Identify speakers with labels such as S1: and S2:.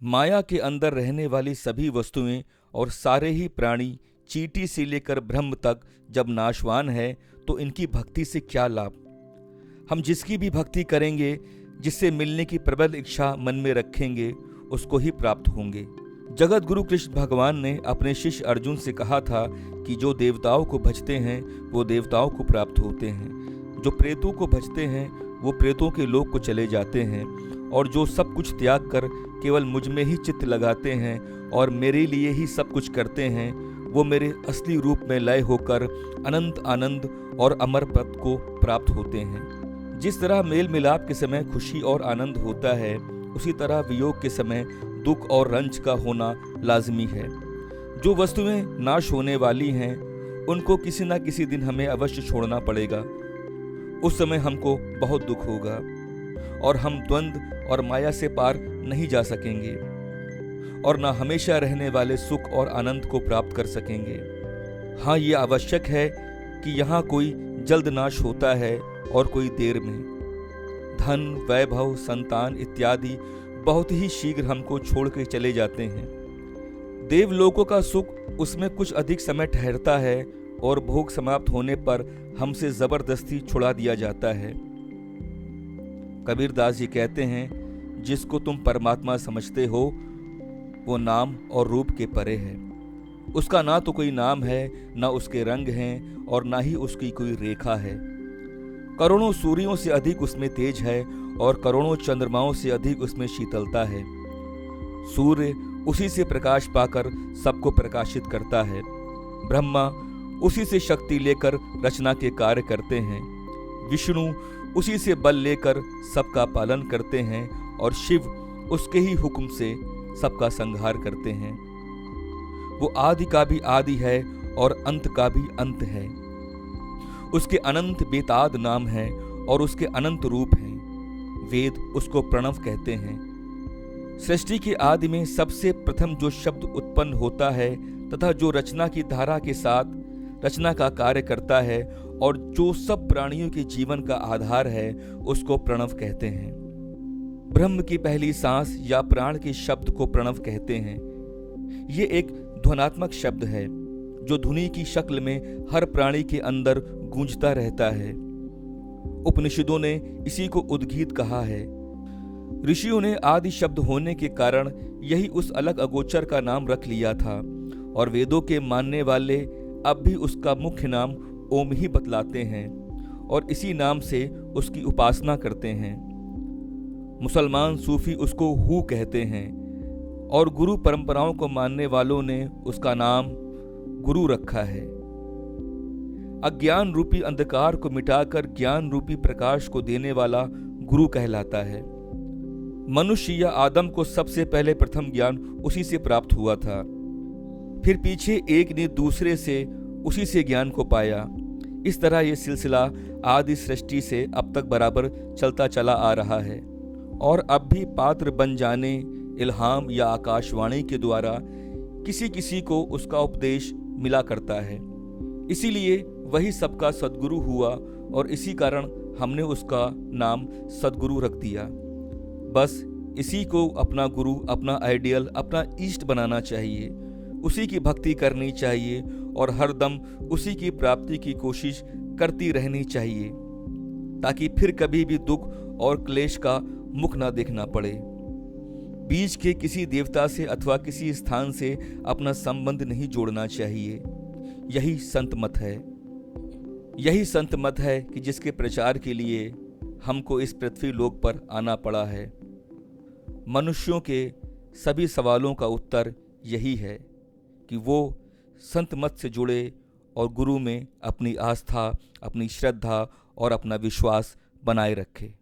S1: माया के अंदर रहने वाली सभी वस्तुएं और सारे ही प्राणी चींटी से लेकर ब्रह्म तक जब नाशवान है तो इनकी भक्ति से क्या लाभ। हम जिसकी भी भक्ति करेंगे, जिससे मिलने की प्रबल इच्छा मन में रखेंगे, उसको ही प्राप्त होंगे। जगत गुरु कृष्ण भगवान ने अपने शिष्य अर्जुन से कहा था कि जो देवताओं को भजते हैं वो देवताओं को प्राप्त होते हैं, जो प्रेतों को भजते हैं वो प्रेतों के लोक को चले जाते हैं, और जो सब कुछ त्याग कर केवल मुझ में ही चित्त लगाते हैं और मेरे लिए ही सब कुछ करते हैं, वो मेरे असली रूप में लय होकर अनंत आनंद और अमर पद को प्राप्त होते हैं। जिस तरह मेल मिलाप के समय खुशी और आनंद होता है, उसी तरह वियोग के समय दुख और रंज का होना लाजमी है। जो वस्तुएं नाश होने वाली हैं, उनको किसी न किसी दिन हमें अवश्य छोड़ना पड़ेगा। उस समय हमको बहुत दुख होगा और हम द्वंद्व और माया से पार नहीं जा सकेंगे और न हमेशा रहने वाले सुख और आनंद को प्राप्त कर सकेंगे। हाँ, ये आवश्यक है कि यहाँ कोई जल्द नाश होता है और कोई देर में। धन, वैभव, संतान इत्यादि बहुत ही शीघ्र हमको छोड़ के चले जाते हैं। देवलोकों का सुख उसमें कुछ अधिक समय ठहरता है और भोग समाप्त होने पर हमसे जबरदस्ती छुड़ा दिया जाता है। कबीरदास जी कहते हैं, जिसको तुम परमात्मा समझते हो वो नाम और रूप के परे है। उसका ना तो कोई नाम है, ना उसके रंग हैं और ना ही उसकी कोई रेखा है। करोड़ों सूर्यों से अधिक उसमें तेज है और करोड़ों चंद्रमाओं से अधिक उसमें शीतलता है। सूर्य उसी से प्रकाश पाकर सबको प्रकाशित करता है। ब्रह्मा उसी से शक्ति लेकर रचना के कार्य करते हैं। विष्णु उसी से बल लेकर सबका पालन करते हैं और शिव उसके ही हुक्म से सबका संहार करते हैं। वो आदि का भी आदि है और अंत का भी अंत है। उसके अनंत बेताद नाम है और उसके अनंत रूप हैं। वेद उसको प्रणव कहते हैं। सृष्टि के आदि में सबसे प्रथम जो शब्द उत्पन्न होता है तथा जो रचना की धारा के साथ रचना का कार्य करता है और जो सब प्राणियों के जीवन का आधार है, उसको प्रणव कहते हैं। ब्रह्म की पहली सांस या प्राण के शब्द को प्रणव कहते हैं। ये एक ध्वनात्मक शब्द है जो ध्वनि की शक्ल में हर प्राणी के अंदर गूंजता रहता है। उपनिषदों ने इसी को उद्गीत कहा है। ऋषियों ने आदि शब्द होने के कारण यही उस अलग अगोचर का नाम रख लिया था और वेदों के मानने वाले अब भी उसका मुख्य नाम ओम ही बतलाते हैं और इसी नाम से उसकी उपासना करते हैं। मुसलमान सूफी उसको हु कहते हैं और गुरु परंपराओं को मानने वालों ने उसका नाम गुरु रखा है। अज्ञान रूपी अंधकार को मिटाकर ज्ञान रूपी प्रकाश को देने वाला गुरु कहलाता है। मनुष्य या आदम को सबसे पहले प्रथम ज्ञान उसी से प्राप्त हुआ था। फिर पीछे एक ने दूसरे से उसी से ज्ञान को पाया। इस तरह ये सिलसिला आदि सृष्टि से अब तक बराबर चलता चला आ रहा है और अब भी पात्र बन जाने, इल्हाम या आकाशवाणी के द्वारा किसी किसी को उसका उपदेश मिला करता है। इसीलिए वही सबका सद्गुरु हुआ और इसी कारण हमने उसका नाम सद्गुरु रख दिया। बस इसी को अपना गुरु, अपना आइडियल, अपना इष्ट बनाना चाहिए। उसी की भक्ति करनी चाहिए और हरदम उसी की प्राप्ति की कोशिश करती रहनी चाहिए ताकि फिर कभी भी दुख और क्लेश का मुख न देखना पड़े। बीच के किसी देवता से अथवा किसी स्थान से अपना संबंध नहीं जोड़ना चाहिए। यही संत मत है। यही संत मत है कि जिसके प्रचार के लिए हमको इस पृथ्वी लोक पर आना पड़ा है। मनुष्यों के सभी सवालों का उत्तर यही है कि वो संत मत से जुड़े और गुरु में अपनी आस्था, अपनी श्रद्धा और अपना विश्वास बनाए रखे।